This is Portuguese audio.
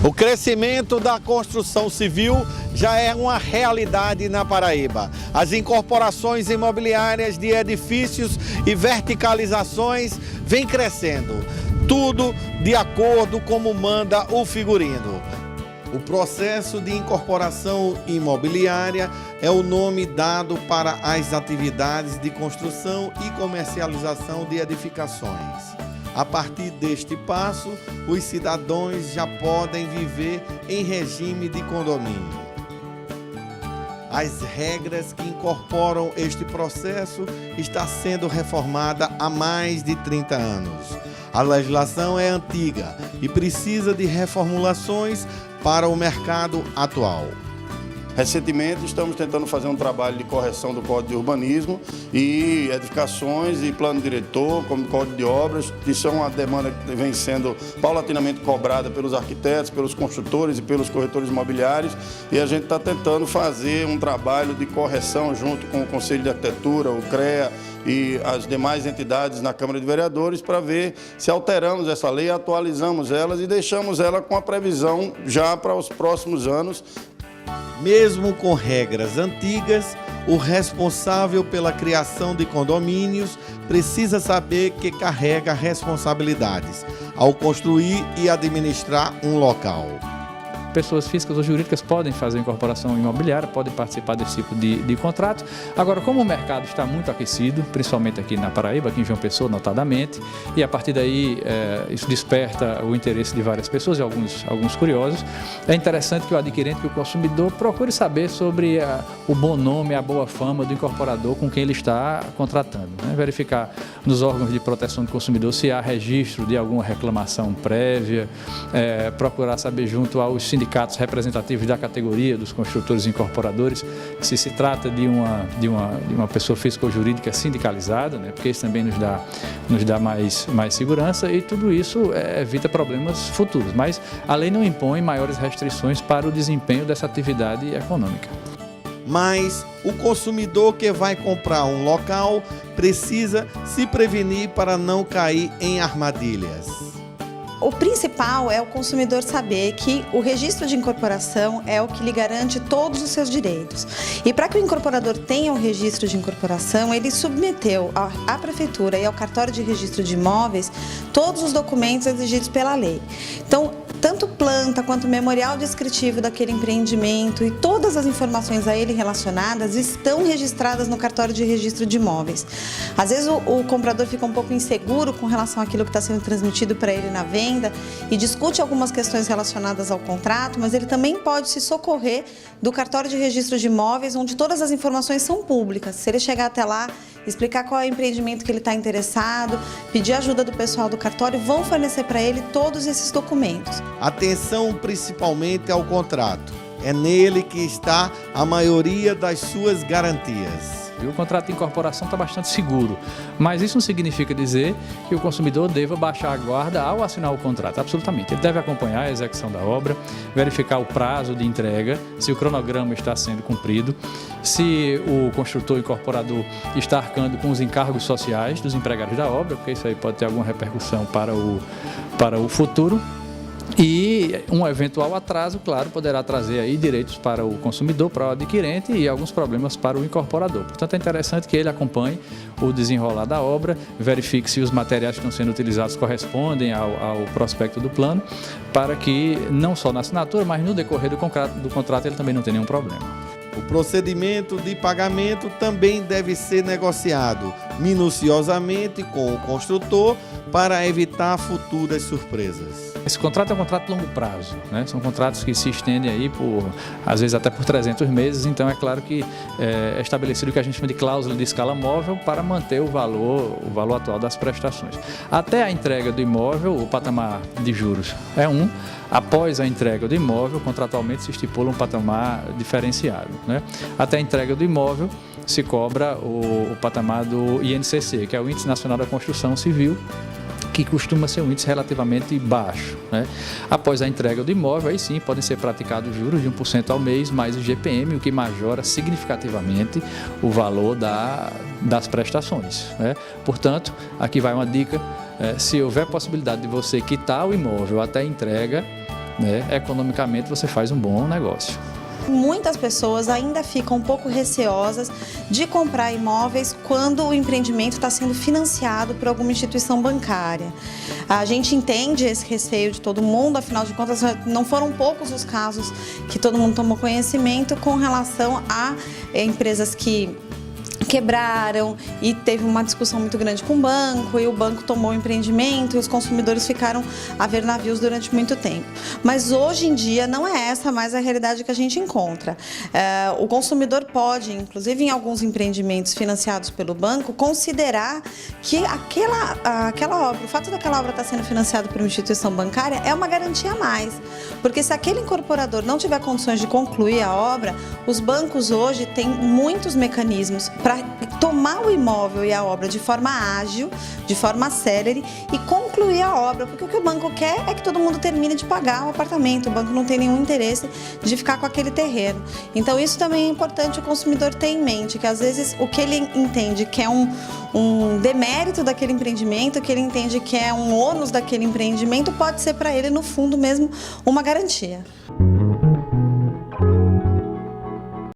O crescimento da construção civil já é uma realidade na Paraíba. As incorporações imobiliárias de edifícios e verticalizações vêm crescendo, tudo de acordo com como manda o figurino. O processo de incorporação imobiliária é o nome dado para as atividades de construção e comercialização de edificações. A partir deste passo, os cidadãos já podem viver em regime de condomínio. As regras que incorporam este processo estão sendo reformadas há mais de 30 anos. A legislação é antiga e precisa de reformulações para o mercado atual. Recentemente estamos tentando fazer um trabalho de correção do Código de Urbanismo e edificações e plano diretor, como Código de Obras, que são uma demanda que vem sendo paulatinamente cobrada pelos arquitetos, pelos construtores e pelos corretores imobiliários, e a gente está tentando fazer um trabalho de correção junto com o Conselho de Arquitetura, o CREA e as demais entidades na Câmara de Vereadores para ver se alteramos essa lei, atualizamos elas e deixamos ela com a previsão já para os próximos anos. Mesmo com regras antigas, o responsável pela criação de condomínios precisa saber que carrega responsabilidades ao construir e administrar um local. Pessoas físicas ou jurídicas podem fazer incorporação imobiliária, podem participar desse tipo de contrato. Agora, como o mercado está muito aquecido, principalmente aqui na Paraíba, aqui em João Pessoa, notadamente, e a partir daí isso desperta o interesse de várias pessoas e alguns curiosos, é interessante que o adquirente, que o consumidor, procure saber sobre o bom nome, a boa fama do incorporador com quem ele está contratando, né? Verificar nos órgãos de proteção do consumidor se há registro de alguma reclamação prévia, procurar saber junto aos sindicatos representativos da categoria dos construtores e incorporadores se trata de uma pessoa física ou jurídica sindicalizada, né? Porque isso também nos dá mais segurança, e tudo isso evita problemas futuros, mas a lei não impõe maiores restrições para o desempenho dessa atividade econômica. Mas o consumidor que vai comprar um local precisa se prevenir para não cair em armadilhas. O principal é o consumidor saber que o registro de incorporação é o que lhe garante todos os seus direitos. E para que o incorporador tenha o registro de incorporação, ele submeteu à Prefeitura e ao Cartório de Registro de Imóveis todos os documentos exigidos pela lei. Então, tanto planta quanto memorial descritivo daquele empreendimento e todas as informações a ele relacionadas estão registradas no Cartório de Registro de Imóveis. Às vezes o comprador fica um pouco inseguro com relação àquilo que está sendo transmitido para ele na venda e discute algumas questões relacionadas ao contrato, mas ele também pode se socorrer do Cartório de Registro de Imóveis, onde todas as informações são públicas. Se ele chegar até lá, explicar qual é o empreendimento que ele está interessado, pedir ajuda do pessoal do cartório, vão fornecer para ele todos esses documentos. Atenção principalmente ao contrato. É nele que está a maioria das suas garantias. O contrato de incorporação está bastante seguro, mas isso não significa dizer que o consumidor deva baixar a guarda ao assinar o contrato, absolutamente. Ele deve acompanhar a execução da obra, verificar o prazo de entrega, se o cronograma está sendo cumprido, se o construtor incorporador está arcando com os encargos sociais dos empregados da obra, porque isso aí pode ter alguma repercussão para o futuro. E um eventual atraso, claro, poderá trazer aí direitos para o consumidor, para o adquirente, e alguns problemas para o incorporador. Portanto, é interessante que ele acompanhe o desenrolar da obra, verifique se os materiais que estão sendo utilizados correspondem ao prospecto do plano, para que não só na assinatura, mas no decorrer do contrato ele também não tenha nenhum problema. O procedimento de pagamento também deve ser negociado minuciosamente com o construtor para evitar futuras surpresas. Esse contrato é um contrato de longo prazo, né? São contratos que se estendem aí às vezes até por 300 meses, então é claro que é estabelecido o que a gente chama de cláusula de escala móvel para manter o valor atual das prestações. Até a entrega do imóvel, o patamar de juros é um. Após a entrega do imóvel, contratualmente se estipula um patamar diferenciado, né? Até a entrega do imóvel se cobra o patamar do INCC, que é o Índice Nacional da Construção Civil, que costuma ser um índice relativamente baixo, né? Após a entrega do imóvel, aí sim podem ser praticados juros de 1% ao mês, mais o IGPM, o que majora significativamente o valor das prestações, né? Portanto, aqui vai uma dica: se houver possibilidade de você quitar o imóvel até a entrega, né, economicamente você faz um bom negócio. Muitas pessoas ainda ficam um pouco receosas de comprar imóveis quando o empreendimento está sendo financiado por alguma instituição bancária. A gente entende esse receio de todo mundo, afinal de contas não foram poucos os casos que todo mundo tomou conhecimento com relação a empresas que quebraram e teve uma discussão muito grande com o banco e o banco tomou o empreendimento e os consumidores ficaram a ver navios durante muito tempo. Mas hoje em dia não é essa mais a realidade que a gente encontra. O consumidor pode, inclusive em alguns empreendimentos financiados pelo banco, considerar que aquela obra, o fato daquela obra estar sendo financiada por uma instituição bancária é uma garantia a mais. Porque se aquele incorporador não tiver condições de concluir a obra, os bancos hoje têm muitos mecanismos para tomar o imóvel e a obra de forma ágil, de forma célere e concluir a obra, porque o que o banco quer é que todo mundo termine de pagar o apartamento, o banco não tem nenhum interesse de ficar com aquele terreno. Então isso também é importante o consumidor ter em mente, que às vezes o que ele entende que é um demérito daquele empreendimento, que ele entende que é um ônus daquele empreendimento, pode ser para ele no fundo mesmo uma garantia.